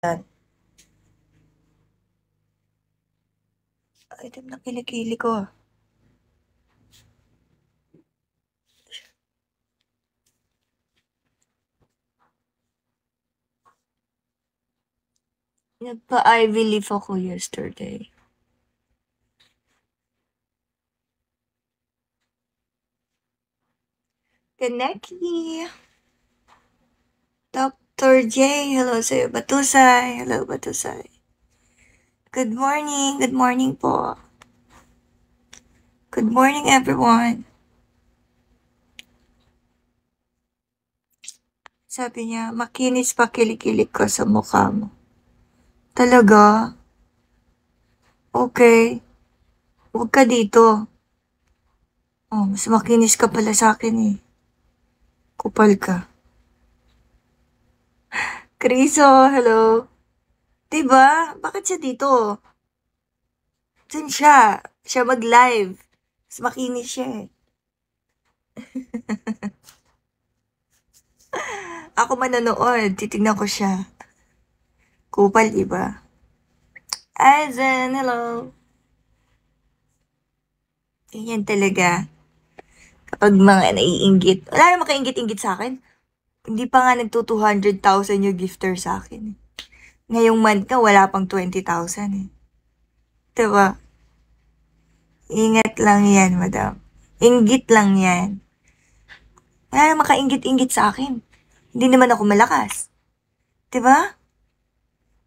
Yan. Item na kilikili ko. Nagpa-Ivy Leaf ako yesterday. Kaneki! Dr. J, hello sa'yo. Batusay, hello Batusay. Good morning po. Good morning everyone. Sabi niya, makinis pa kilikili ko sa mukha mo. Talaga? Okay. Huwag ka dito. Oh, mas makinis ka pala sa akin eh. Kupal ka. Kriso, hello. Diba? Bakit siya dito? Dun siya. Siya mag-live. Mas makinis siya eh. Ako manonood. Titignan ko siya. Kupal, diba? Aizen, hello. Ganyan talaga. Kapag mga naiinggit. Wala naman makainggit-inggit sa akin. Hindi pa nga nagto-200,000 yung gifter sa akin. Ngayong month ka, wala pang 20,000 eh. Diba? Ingat lang yan, madam. Inggit lang yan. Wala naman makainggit-inggit sa akin. Hindi naman ako malakas. Diba?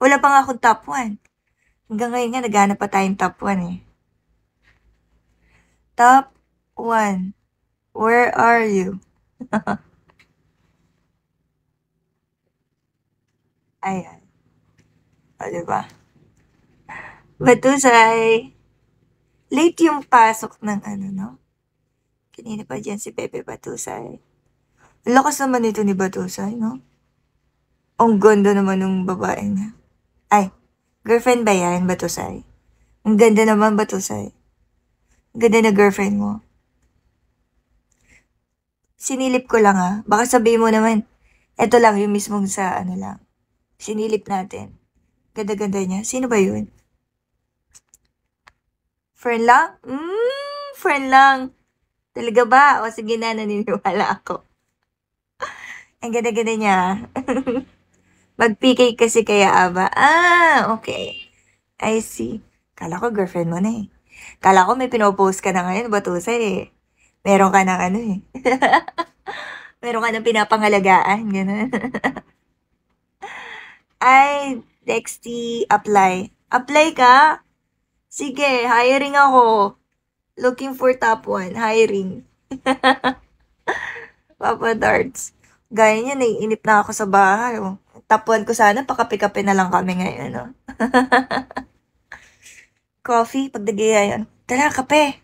Wala pa nga akong top 1. Hanggang ngayon nga, naghanap pa tayong top 1 eh. Top 1. Where are you? Ayan. O, diba? Batusay. Late yung pasok ng ano, no? Kanina pa dyan si Pepe Batusay. Ang lakas naman ito ni Batusay, no? Ang ganda naman ng babae niya. Ay, girlfriend ba yan, Batusay? Ang ganda naman, Batusay. Ang ganda na girlfriend mo. Sinilip ko lang ah. Baka sabihin mo naman, eto lang yung mismong sa ano lang. Sinilip natin. Ganda-ganda niya. Sino ba yun? Friend lang? Friend lang. Talaga ba? O sige na, naniniwala ako. Ang ganda-ganda niya. Mag-PK kasi kaya aba. Okay. I see. Kala ko girlfriend mo na eh. Kala ko may pinopost ka na ngayon, Batusay eh. Meron ka ng ano eh. Meron ka ng pinapangalagaan, gano'n. Ay, Dexty, apply. Apply ka? Sige, hiring ako. Looking for top 1, hiring. Papa Darts. Gaya niya, naiinip na ako sa bahay. Oh. Top 1 ko sana, pakape-kape na lang kami ngayon. No? Coffee, pag nagaya yan. Tara, kape.